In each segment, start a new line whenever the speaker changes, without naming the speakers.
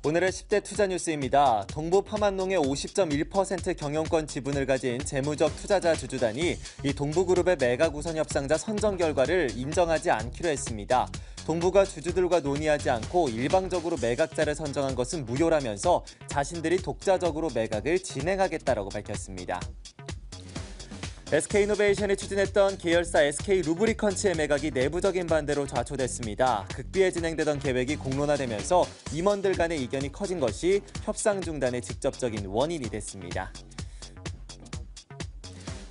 오늘의 10대 투자 뉴스입니다. 동부 파만농의 50.1% 경영권 지분을 가진 재무적 투자자 주주단이 이 동부그룹의 매각 우선 협상자 선정 결과를 인정하지 않기로 했습니다. 동부가 주주들과 논의하지 않고 일방적으로 매각자를 선정한 것은 무효라면서 자신들이 독자적으로 매각을 진행하겠다라고 밝혔습니다. SK이노베이션이 추진했던 계열사 SK루브리컨츠의 매각이 내부적인 반대로 좌초됐습니다. 극비에 진행되던 계획이 공론화되면서 임원들 간의 이견이 커진 것이 협상 중단의 직접적인 원인이 됐습니다.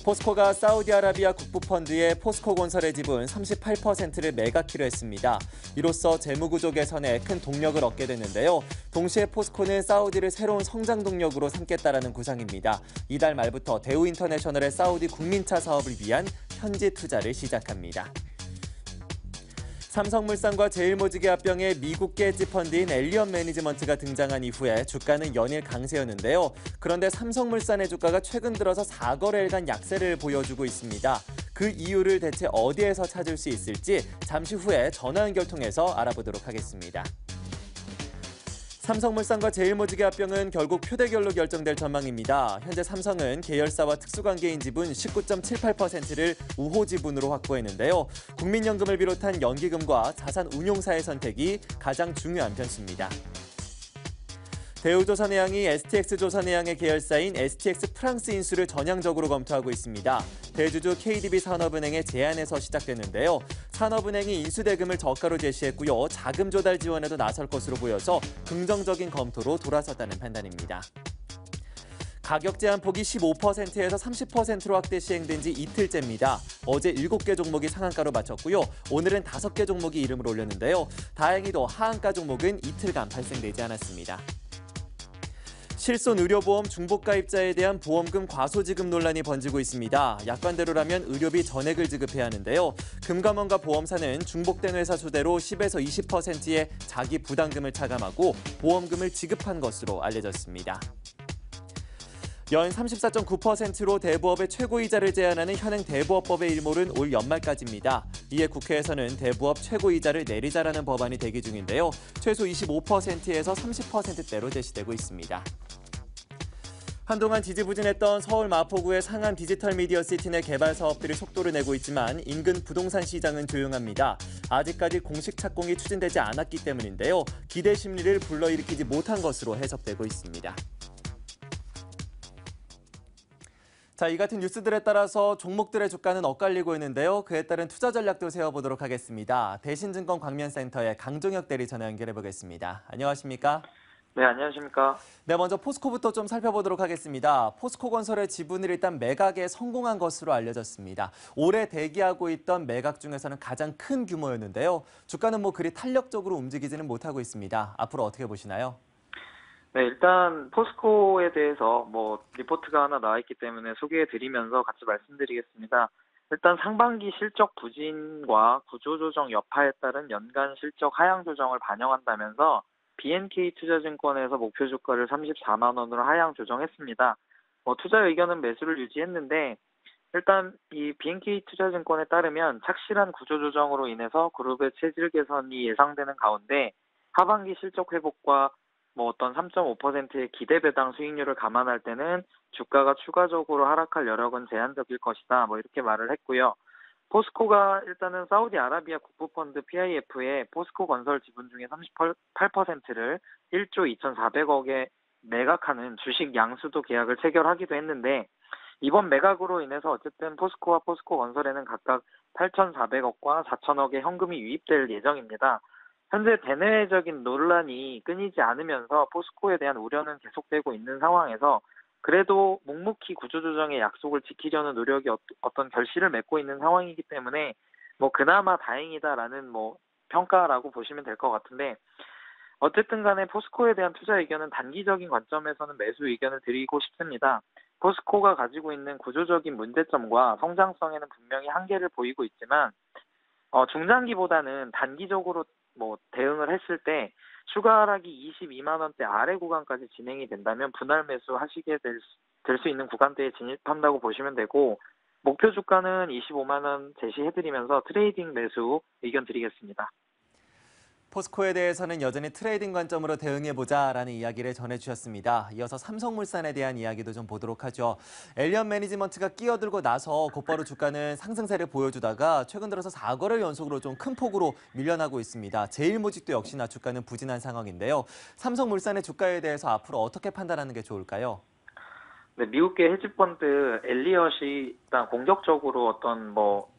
포스코가 사우디아라비아 국부펀드의 포스코건설의 지분 38%를 매각키로 했습니다. 이로써 재무구조 개선에 큰 동력을 얻게 됐는데요. 동시에 포스코는 사우디를 새로운 성장 동력으로 삼겠다라는 구상입니다. 이달 말부터 대우인터내셔널의 사우디 국민차 사업을 위한 현지 투자를 시작합니다. 삼성물산과 제일모직의 합병에 미국계 펀드인 엘리언 매니지먼트가 등장한 이후에 주가는 연일 강세였는데요. 그런데 삼성물산의 주가가 최근 들어서 4거래일간 약세를 보여주고 있습니다. 그 이유를 대체 어디에서 찾을 수 있을지 잠시 후에 전화 연결 통해서 알아보도록 하겠습니다. 삼성물산과 제일모직의 합병은 결국 표대결로 결정될 전망입니다. 현재 삼성은 계열사와 특수관계인 지분 19.78%를 우호 지분으로 확보했는데요. 국민연금을 비롯한 연기금과 자산운용사의 선택이 가장 중요한 변수입니다. 대우조선해양이 STX조선해양의 계열사인 STX 프랑스 인수를 전향적으로 검토하고 있습니다. 대주주 KDB 산업은행의 제안에서 시작됐는데요. 산업은행이 인수대금을 저가로 제시했고요. 자금 조달 지원에도 나설 것으로 보여서 긍정적인 검토로 돌아섰다는 판단입니다. 가격 제한 폭이 15%에서 30%로 확대 시행된 지 이틀째입니다. 어제 7개 종목이 상한가로 마쳤고요. 오늘은 5개 종목이 이름을 올렸는데요. 다행히도 하한가 종목은 이틀간 발생되지 않았습니다. 실손 의료보험 중복가입자에 대한 보험금 과소지급 논란이 번지고 있습니다. 약관대로라면 의료비 전액을 지급해야 하는데요. 금감원과 보험사는 중복된 회사 소대로 10에서 20%의 자기 부담금을 차감하고 보험금을 지급한 것으로 알려졌습니다. 연 34.9%로 대부업의 최고이자를 제한하는 현행 대부업법의 일몰은 올 연말까지입니다. 이에 국회에서는 대부업 최고이자를 내리자라는 법안이 대기 중인데요. 최소 25%에서 30%대로 제시되고 있습니다. 한동안 지지부진했던 서울 마포구의 상암 디지털 미디어 시티 내 개발 사업들이 속도를 내고 있지만 인근 부동산 시장은 조용합니다. 아직까지 공식 착공이 추진되지 않았기 때문인데요. 기대 심리를 불러일으키지 못한 것으로 해석되고 있습니다. 자, 이 같은 뉴스들에 따라서 종목들의 주가는 엇갈리고 있는데요. 그에 따른 투자 전략도 세워보도록 하겠습니다. 대신증권 광면센터의 강종혁 대리 전화 연결해 보겠습니다. 안녕하십니까?
네, 안녕하십니까?
네, 먼저 포스코부터 좀 살펴보도록 하겠습니다. 포스코건설의 지분을 일단 매각에 성공한 것으로 알려졌습니다. 올해 대기하고 있던 매각 중에서는 가장 큰 규모였는데요. 주가는 그리 탄력적으로 움직이지는 못하고 있습니다. 앞으로 어떻게 보시나요?
네, 일단 포스코에 대해서 리포트가 하나 나와 있기 때문에 소개해드리면서 같이 말씀드리겠습니다. 일단 상반기 실적 부진과 구조조정 여파에 따른 연간 실적 하향 조정을 반영한다면서 BNK 투자증권에서 목표 주가를 34만 원으로 하향 조정했습니다. 투자 의견은 매수를 유지했는데 일단 이 BNK 투자증권에 따르면 착실한 구조조정으로 인해서 그룹의 체질 개선이 예상되는 가운데 하반기 실적 회복과 어떤 3.5%의 기대 배당 수익률을 감안할 때는 주가가 추가적으로 하락할 여력은 제한적일 것이다. 이렇게 말을 했고요. 포스코가 일단은 사우디아라비아 국부펀드 PIF에 포스코 건설 지분 중에 38%를 1조 2,400억에 매각하는 주식 양수도 계약을 체결하기도 했는데 이번 매각으로 인해서 어쨌든 포스코와 포스코 건설에는 각각 8,400억과 4,000억의 현금이 유입될 예정입니다. 현재 대내적인 논란이 끊이지 않으면서 포스코에 대한 우려는 계속되고 있는 상황에서 그래도 묵묵히 구조조정의 약속을 지키려는 노력이 어떤 결실을 맺고 있는 상황이기 때문에 그나마 다행이다라는 평가라고 보시면 될 것 같은데 어쨌든 간에 포스코에 대한 투자 의견은 단기적인 관점에서는 매수 의견을 드리고 싶습니다. 포스코가 가지고 있는 구조적인 문제점과 성장성에는 분명히 한계를 보이고 있지만 중장기보다는 단기적으로 대응을 했을 때 추가 하락이 22만 원대 아래 구간까지 진행이 된다면 분할 매수하시게 될 수 있는 구간대에 진입한다고 보시면 되고 목표 주가는 25만 원 제시해드리면서 트레이딩 매수 의견 드리겠습니다.
포스코에 대해서는 여전히 트레이딩 관점으로 대응해보자라는 이야기를 전해주셨습니다. 이어서 삼성물산에 대한 이야기도 좀 보도록 하죠. 엘리엇 매니지먼트가 끼어들고 나서 곧바로 주가는 상승세를 보여주다가 최근 들어서 4거래일 연속으로 좀 큰 폭으로 밀려나고 있습니다. 제일모직도 역시나 주가는 부진한 상황인데요. 삼성물산의 주가에 대해서 앞으로 어떻게 판단하는 게 좋을까요?
네, 미국계 헤지펀드 엘리엇이 일단 공격적으로 어떤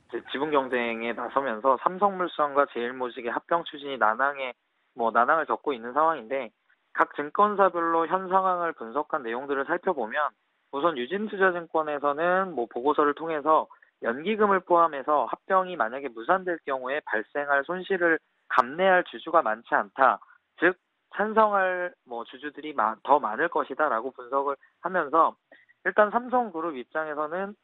이제 지분 경쟁에 나서면서 삼성물산과 제일모직의 합병 추진이 난항을 겪고 있는 상황인데, 각 증권사별로 현 상황을 분석한 내용들을 살펴보면 우선 유진투자증권에서는 보고서를 통해서 연기금을 포함해서 합병이 만약에 무산될 경우에 발생할 손실을 감내할 주주가 많지 않다. 즉 찬성할 주주들이 더 많을 것이다라고 분석을 하면서, 일단 삼성그룹 입장에서는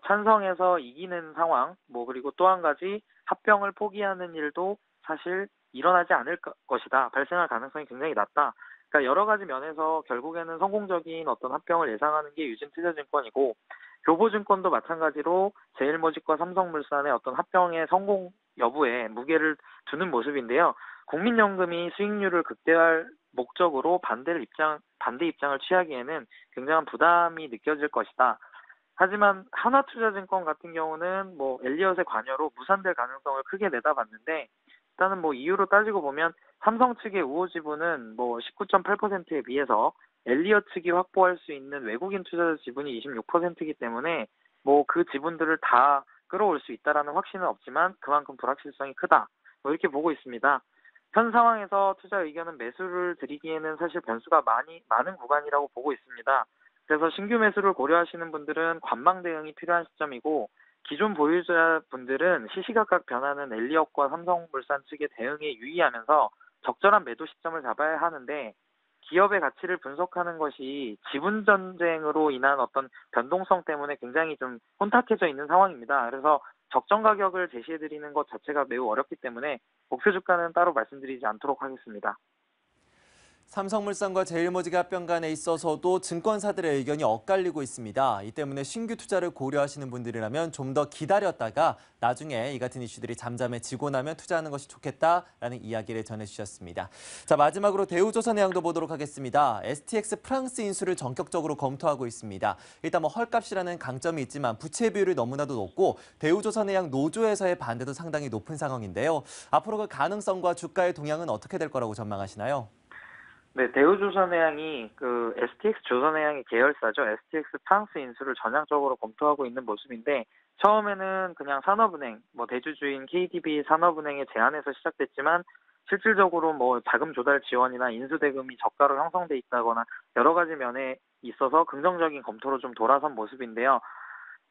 찬성해서 이기는 상황, 그리고 또 한 가지 합병을 포기하는 일도 사실 일어나지 않을 것이다. 발생할 가능성이 굉장히 낮다. 그러니까 여러 가지 면에서 결국에는 성공적인 어떤 합병을 예상하는 게 유진투자증권이고, 교보증권도 마찬가지로 제일모직과 삼성물산의 어떤 합병의 성공 여부에 무게를 두는 모습인데요. 국민연금이 수익률을 극대화할 목적으로 반대 입장을 취하기에는 굉장한 부담이 느껴질 것이다. 하지만 하나투자증권 같은 경우는 엘리엇의 관여로 무산될 가능성을 크게 내다봤는데, 일단은 이유로 따지고 보면 삼성 측의 우호 지분은 19.8%에 비해서 엘리엇 측이 확보할 수 있는 외국인 투자자 지분이 26%이기 때문에 그 지분들을 다 끌어올 수 있다라는 확신은 없지만 그만큼 불확실성이 크다. 이렇게 보고 있습니다. 현 상황에서 투자 의견은 매수를 드리기에는 사실 변수가 많은 구간이라고 보고 있습니다. 그래서 신규 매수를 고려하시는 분들은 관망 대응이 필요한 시점이고, 기존 보유자분들은 시시각각 변하는 엘리엇과 삼성물산 측의 대응에 유의하면서 적절한 매도 시점을 잡아야 하는데, 기업의 가치를 분석하는 것이 지분 전쟁으로 인한 어떤 변동성 때문에 굉장히 좀 혼탁해져 있는 상황입니다. 그래서 적정 가격을 제시해드리는 것 자체가 매우 어렵기 때문에 목표 주가는 따로 말씀드리지 않도록 하겠습니다.
삼성물산과 제일모직 합병 간에 있어서도 증권사들의 의견이 엇갈리고 있습니다. 이 때문에 신규 투자를 고려하시는 분들이라면 좀 더 기다렸다가 나중에 이 같은 이슈들이 잠잠해지고 나면 투자하는 것이 좋겠다라는 이야기를 전해주셨습니다. 자, 마지막으로 대우조선해양도 보도록 하겠습니다. STX 프랑스 인수를 전격적으로 검토하고 있습니다. 일단 헐값이라는 강점이 있지만 부채 비율이 너무나도 높고 대우조선해양 노조에서의 반대도 상당히 높은 상황인데요. 앞으로 그 가능성과 주가의 동향은 어떻게 될 거라고 전망하시나요?
네, 대우조선해양이 STX 조선해양의 계열사죠. STX 프랑스 인수를 전향적으로 검토하고 있는 모습인데, 처음에는 그냥 산업은행, 대주주인 KDB 산업은행의 제안에서 시작됐지만 실질적으로 자금 조달 지원이나 인수 대금이 저가로 형성돼 있다거나 여러 가지 면에 있어서 긍정적인 검토로 좀 돌아선 모습인데요.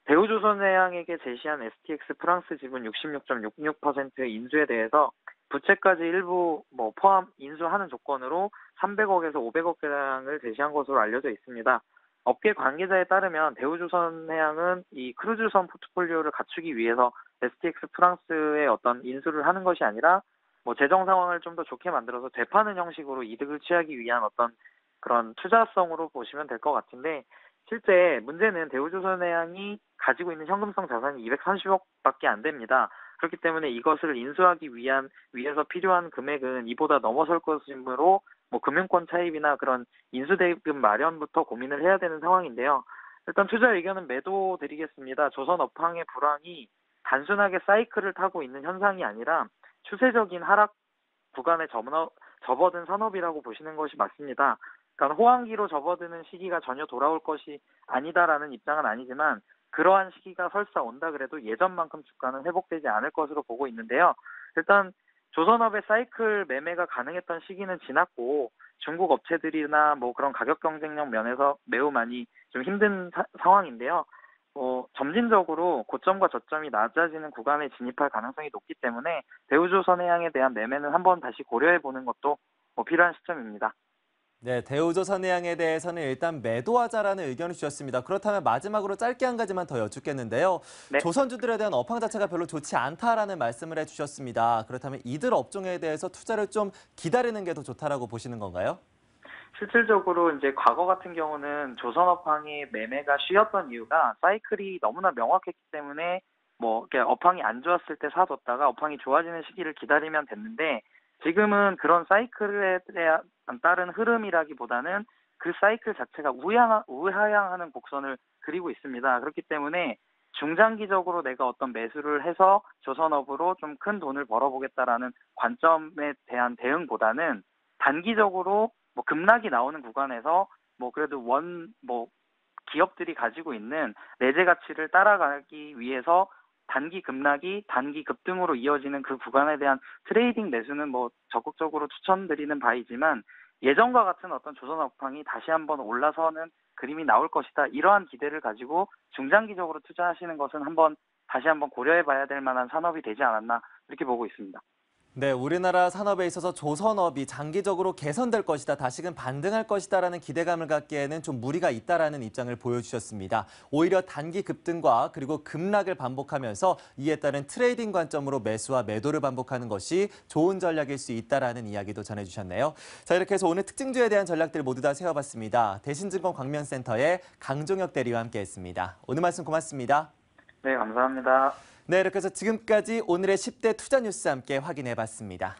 대우조선해양에게 제시한 STX 프랑스 지분 66.66% 인수에 대해서 부채까지 일부 포함 인수하는 조건으로 300억에서 500억가량을 제시한 것으로 알려져 있습니다. 업계 관계자에 따르면 대우조선해양은 이 크루즈선 포트폴리오를 갖추기 위해서 STX 프랑스의 어떤 인수를 하는 것이 아니라 재정 상황을 좀 더 좋게 만들어서 되파는 형식으로 이득을 취하기 위한 어떤 그런 투자성으로 보시면 될 것 같은데, 실제 문제는 대우조선해양이 가지고 있는 현금성 자산이 230억밖에 안 됩니다. 그렇기 때문에 이것을 인수하기 위해서 필요한 금액은 이보다 넘어설 것이므로 금융권 차입이나 그런 인수대금 마련부터 고민을 해야 되는 상황인데요. 일단 투자 의견은 매도 드리겠습니다. 조선 업황의 불황이 단순하게 사이클을 타고 있는 현상이 아니라 추세적인 하락 구간에 접어든 산업이라고 보시는 것이 맞습니다. 그러니까 호황기로 접어드는 시기가 전혀 돌아올 것이 아니다라는 입장은 아니지만, 그러한 시기가 설사 온다 그래도 예전만큼 주가는 회복되지 않을 것으로 보고 있는데요. 일단 조선업의 사이클 매매가 가능했던 시기는 지났고, 중국 업체들이나 그런 가격 경쟁력 면에서 매우 많이 좀 힘든 상황인데요. 점진적으로 고점과 저점이 낮아지는 구간에 진입할 가능성이 높기 때문에 대우조선해양에 대한 매매는 한번 다시 고려해보는 것도 필요한 시점입니다.
네, 대우조선해양에 대해서는 일단 매도하자라는 의견을 주셨습니다. 그렇다면 마지막으로 짧게 한 가지만 더 여쭙겠는데요.
네.
조선주들에 대한 업황 자체가 별로 좋지 않다라는 말씀을 해주셨습니다. 그렇다면 이들 업종에 대해서 투자를 좀 기다리는 게 더 좋다라고 보시는 건가요?
실질적으로 이제 과거 같은 경우는 조선업황의 매매가 쉬었던 이유가 사이클이 너무나 명확했기 때문에 이렇게 업황이 안 좋았을 때 사뒀다가 업황이 좋아지는 시기를 기다리면 됐는데, 지금은 그런 사이클에 따른 흐름이라기보다는 그 사이클 자체가 우하향하는 곡선을 그리고 있습니다. 그렇기 때문에 중장기적으로 내가 어떤 매수를 해서 조선업으로 좀 큰 돈을 벌어보겠다라는 관점에 대한 대응보다는 단기적으로 뭐 급락이 나오는 구간에서 뭐 그래도 기업들이 가지고 있는 내재 가치를 따라가기 위해서 단기 급락이 단기 급등으로 이어지는 그 구간에 대한 트레이딩 매수는 뭐 적극적으로 추천드리는 바이지만 예전과 같은 어떤 조선업황이 다시 한번 올라서는 그림이 나올 것이다. 이러한 기대를 가지고 중장기적으로 투자하시는 것은 다시 한번 고려해봐야 될 만한 산업이 되지 않았나 이렇게 보고 있습니다.
네, 우리나라 산업에 있어서 조선업이 장기적으로 개선될 것이다, 다시금 반등할 것이다라는 기대감을 갖기에는 좀 무리가 있다라는 입장을 보여주셨습니다. 오히려 단기 급등과 그리고 급락을 반복하면서 이에 따른 트레이딩 관점으로 매수와 매도를 반복하는 것이 좋은 전략일 수 있다라는 이야기도 전해주셨네요. 자, 이렇게 해서 오늘 특징주에 대한 전략들 모두 다 세워봤습니다. 대신증권 광명센터의 강종혁 대리와 함께했습니다. 오늘 말씀 고맙습니다.
네, 감사합니다.
네, 이렇게 해서 지금까지 오늘의 10대 투자 뉴스 함께 확인해봤습니다.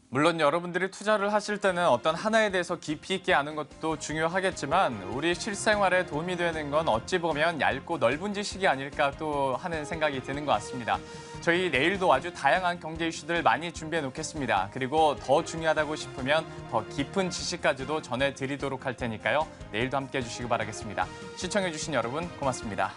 물론 여러분들이 투자를 하실 때는 어떤 하나에 대해서 깊이 있게 아는 것도 중요하겠지만 우리 실생활에 도움이 되는 건 어찌 보면 얇고 넓은 지식이 아닐까 또 하는 생각이 드는 것 같습니다. 저희 내일도 아주 다양한 경제 이슈들 많이 준비해 놓겠습니다. 그리고 더 중요하다고 싶으면 더 깊은 지식까지도 전해드리도록 할 테니까요. 내일도 함께해 주시기 바라겠습니다. 시청해 주신 여러분 고맙습니다.